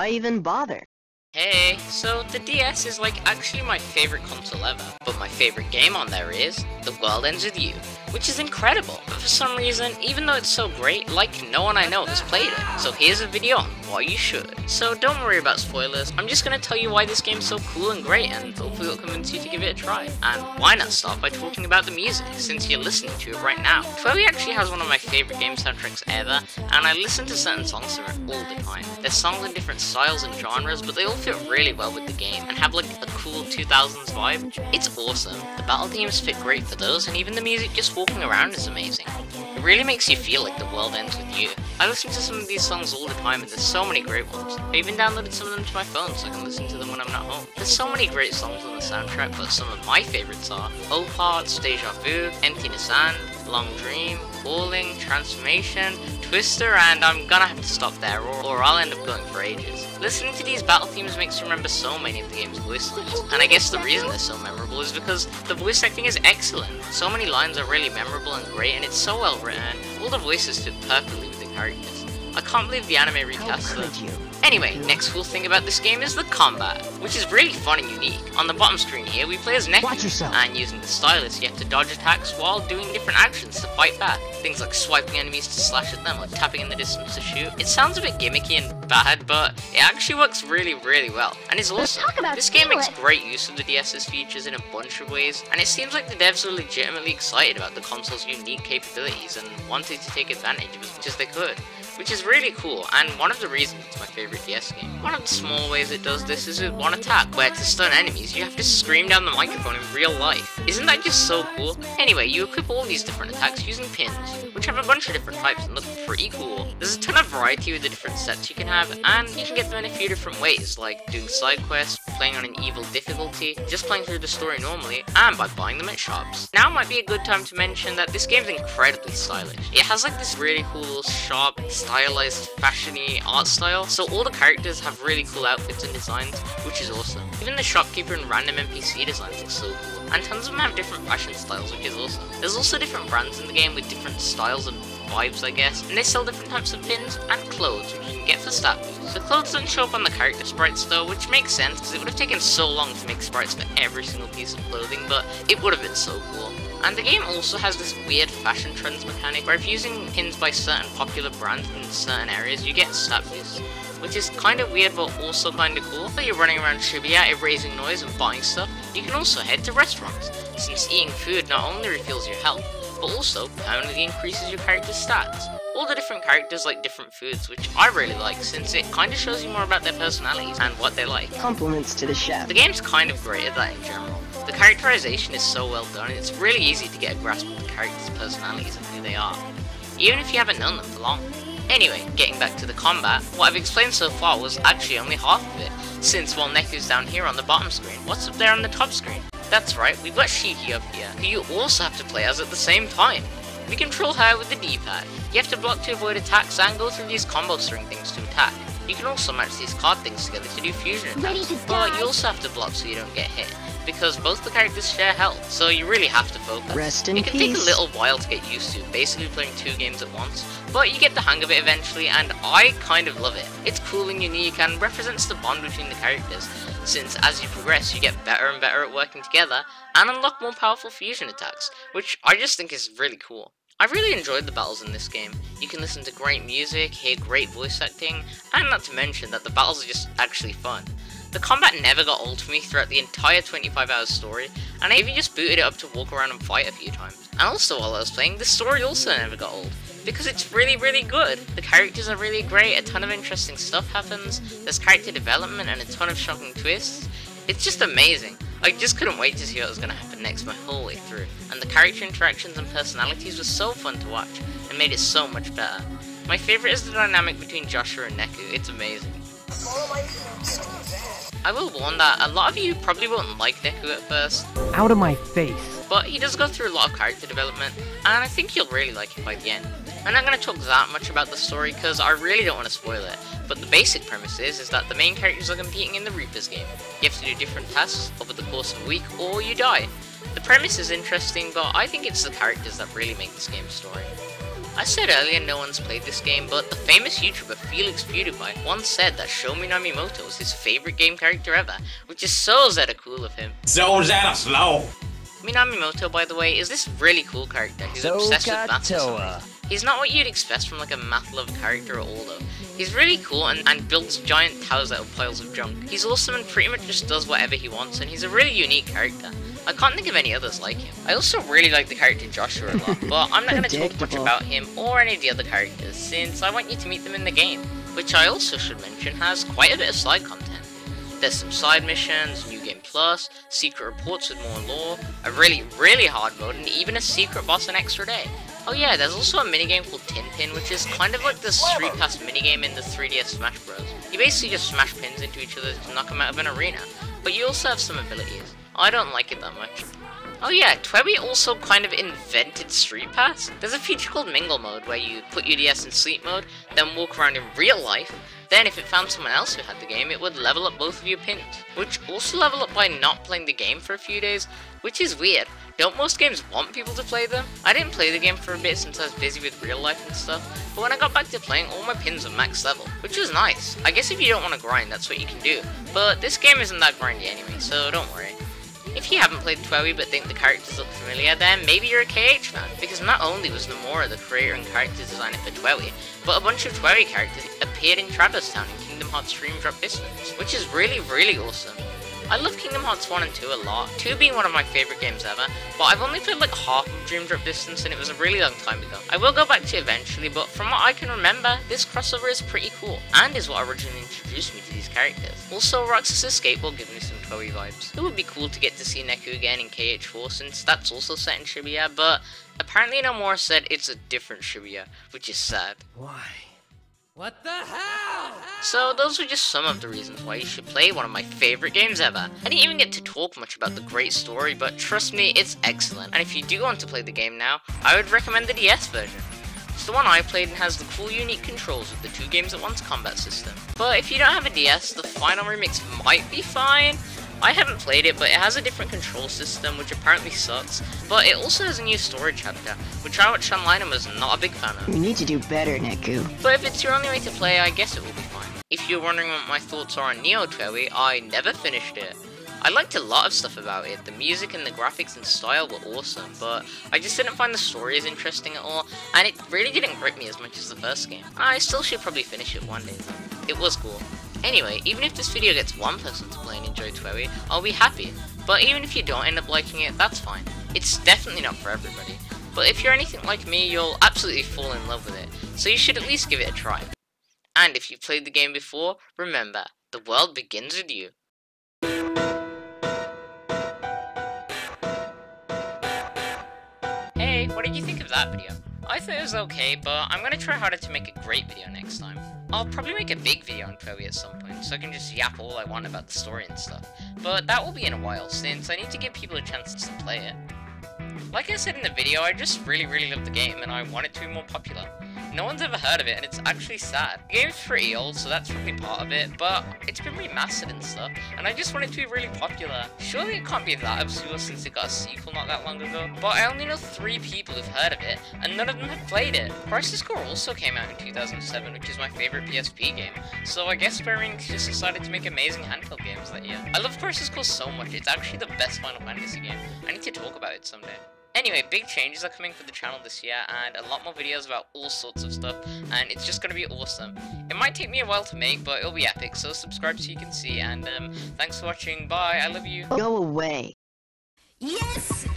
why even bother? Hey, so the DS is like actually my favorite console ever, but my favorite game on there is The World Ends With You, which is incredible, but for some reason, even though it's so great, like no one I know has played it, so here's a video on why you should. So don't worry about spoilers, I'm just gonna tell you why this game's so cool and great, and hopefully it'll convince you to give it a try. And why not start by talking about the music, since you're listening to it right now. Twewy actually has one of my favorite game soundtracks ever, and I listen to certain songs from it all the time. There's songs in different styles and genres, but they all fit really well with the game and have like a cool 2000s vibe. It's awesome. The battle themes fit great for those, and even the music just walking around is amazing. It really makes you feel like the world ends with you. I listen to some of these songs all the time, and there's so many great ones. I even downloaded some of them to my phone so I can listen to them when I'm not home. There's so many great songs on the soundtrack, but some of my favorites are Old Parts, Deja Vu, Emptiness and, Long Dream, Falling, Transformation, Twister, and I'm gonna have to stop there or I'll end up going for ages. Listening to these battle themes makes you remember so many of the game's voice lines, and I guess the reason they're so memorable is because the voice acting is excellent. So many lines are really memorable and great, and it's so well written. All the voices fit perfectly with the characters. I can't believe the anime recast them. Anyway, next cool thing about this game is the combat, which is really fun and unique. On the bottom screen here, we play as Neku, and using the stylus, you have to dodge attacks while doing different actions to fight back. Things like swiping enemies to slash at them, or tapping in the distance to shoot. It sounds a bit gimmicky and bad, but it actually works really well, and is awesome. This game makes great use of the DS's features in a bunch of ways, and it seems like the devs were legitimately excited about the console's unique capabilities and wanted to take advantage of as much as they could, which is really cool, and one of the reasons it's my favorite DS game. One of the small ways it does this is with one attack, where to stun enemies you have to scream down the microphone in real life. Isn't that just so cool? Anyway, you equip all these different attacks using pins, which have a bunch of different types and look pretty cool. There's a ton of variety with the different sets you can have, and you can get them in a few different ways, like doing side quests, playing on an evil difficulty, just playing through the story normally, and by buying them at shops. Now might be a good time to mention that this game's incredibly stylish. It has like this really cool, sharp, stylized, fashion-y art style, so all the characters have really cool outfits and designs, which is awesome. Even the shopkeeper and random NPC designs look so cool, and tons of them have different fashion styles, which is awesome. There's also different brands in the game with different styles and vibes, I guess, and they sell different types of pins and clothes, which you can get for stat boosts. The clothes don't show up on the character sprites though, which makes sense, because it would have taken so long to make sprites for every single piece of clothing, but it would have been so cool. And the game also has this weird fashion trends mechanic, where if using pins by certain popular brands in certain areas, you get stat boosts, which is kind of weird but also kind of cool. While you're running around Shibuya erasing noise and buying stuff, you can also head to restaurants, since eating food not only refills your health, but also permanently increases your character's stats. All the different characters like different foods, which I really like, since it kind of shows you more about their personalities and what they like. Compliments to the chef. The game's kind of great at that in general. The characterization is so well done, and it's really easy to get a grasp of the characters' personalities and who they are, even if you haven't known them for long. Anyway, getting back to the combat, what I've explained so far was actually only half of it, since while Neku's down here on the bottom screen, what's up there on the top screen? That's right, we've got Shiki up here, who you also have to play as at the same time. We control her with the D-pad. You have to block to avoid attacks and go through these combo string things to attack. You can also match these card things together to do fusion attacks, but you also have to block so you don't get hit, because both the characters share health, so you really have to focus. Rest in it can peace. take a little while to get used to, basically playing 2 games at once, but you get the hang of it eventually, and I kind of love it. It's cool and unique and represents the bond between the characters, since as you progress you get better and better at working together and unlock more powerful fusion attacks, which I just think is really cool. I really enjoyed the battles in this game. You can listen to great music, hear great voice acting, and not to mention that the battles are just actually fun. The combat never got old for me throughout the entire 25-hour story, and I even just booted it up to walk around and fight a few times. And also while I was playing, the story also never got old, because it's really good. The characters are really great, a ton of interesting stuff happens, there's character development and a ton of shocking twists. It's just amazing. I just couldn't wait to see what was going to happen next my whole way through, and the character interactions and personalities were so fun to watch, and made it so much better. My favourite is the dynamic between Joshua and Neku, it's amazing. I will warn that a lot of you probably won't like Neku at first. Out of my face. But he does go through a lot of character development, and I think you'll really like it by the end. I'm not going to talk that much about the story because I really don't want to spoil it, but the basic premise is that the main characters are competing in the Reaper's game. You have to do different tasks over the course of a week or you die. The premise is interesting, but I think it's the characters that really make this game's story. I said earlier no one's played this game, but the famous YouTuber Felix PewDiePie once said that Sho Minamimoto was his favorite game character ever, which is so Zeta cool of him. So Zeta slow! Minamimoto, by the way, is this really cool character who's obsessed with math for some reason. He's not what you'd expect from like a math-loved character at all though. He's really cool and builds giant towers out of piles of junk. He's awesome and pretty much just does whatever he wants, and he's a really unique character. I can't think of any others like him. I also really like the character Joshua a lot, but I'm not going to talk much about him or any of the other characters, since I want you to meet them in the game, which I also should mention has quite a bit of side content. There's some side missions, New Game Plus, secret reports with more lore, a really hard mode, and even a secret boss an extra day. Oh yeah, there's also a minigame called Tin Pin, which is kind of like the Street Pass minigame in the 3DS Smash Bros. You basically just smash pins into each other to knock them out of an arena, but you also have some abilities. I don't like it that much. Oh yeah, Twewy also kind of invented Street Pass. There's a feature called Mingle Mode where you put your DS in sleep mode, then walk around in real life. Then if it found someone else who had the game, it would level up both of your pins, which also level up by not playing the game for a few days, which is weird. Don't most games want people to play them? I didn't play the game for a bit since I was busy with real life and stuff, but when I got back to playing, all my pins were max level, which was nice. I guess if you don't want to grind, that's what you can do, but this game isn't that grindy anyway, so don't worry. If you haven't played Twewy but think the characters look familiar, then maybe you're a KH fan, because not only was Nomura the creator and character designer for Twewy, but a bunch of Twewy characters appeared in Traverse Town in Kingdom Hearts Dream Drop Distance, which is really awesome. I love Kingdom Hearts 1 and 2 a lot, 2 being one of my favourite games ever, but I've only played like half of Dream Drop Distance and it was a really long time ago. I will go back to it eventually, but from what I can remember, this crossover is pretty cool, and is what originally introduced me to these characters. Also, Roxas's skateboard gives me some Twewy vibes. It would be cool to get to see Neku again in KH4 since that's also set in Shibuya, but apparently Nomura said it's a different Shibuya, which is sad. Why? What the hell? So those were just some of the reasons why you should play one of my favorite games ever. I didn't even get to talk much about the great story, but trust me, it's excellent. And if you do want to play the game now, I would recommend the DS version. It's the one I played and has the cool unique controls with the 2 games at once combat system. But if you don't have a DS, the final remix might be fine. I haven't played it, but it has a different control system, which apparently sucks, but it also has a new story chapter, which I watched online and was not a big fan of. You need to do better, Neku. But if it's your only way to play, I guess it will be fine. If you're wondering what my thoughts are on Neo Twewy, I never finished it. I liked a lot of stuff about it. The music and the graphics and style were awesome, but I just didn't find the story as interesting at all, and it really didn't grip me as much as the first game. I still should probably finish it one day though. It was cool. Anyway, even if this video gets one person to play and enjoy Twewy, I'll be happy. But even if you don't end up liking it, that's fine. It's definitely not for everybody. But if you're anything like me, you'll absolutely fall in love with it, so you should at least give it a try. And if you've played the game before, remember, the world begins with you. Hey, what did you think of that video? I thought it was okay, but I'm gonna try harder to make a great video next time. I'll probably make a big video on Twewy at some point, so I can just yap all I want about the story and stuff. But that will be in a while, since I need to give people a chance to play it. Like I said in the video, I just really love the game, and I want it to be more popular. No one's ever heard of it, and it's actually sad. The game's pretty old, so that's probably part of it, but it's been remastered and stuff, and I just want it to be really popular. Surely it can't be that obscure since it got a sequel not that long ago, but I only know 3 people who've heard of it, and none of them have played it. Crisis Core also came out in 2007, which is my favorite PSP game, so I guess Square Enix just decided to make amazing handheld games that year. I love Crisis Core so much, it's actually the best Final Fantasy game. I need to talk about it someday. Anyway, big changes are coming for the channel this year, and a lot more videos about all sorts of stuff, and it's just gonna be awesome. It might take me a while to make, but it'll be epic, so subscribe so you can see, and thanks for watching, bye, I love you. Go away. Yes,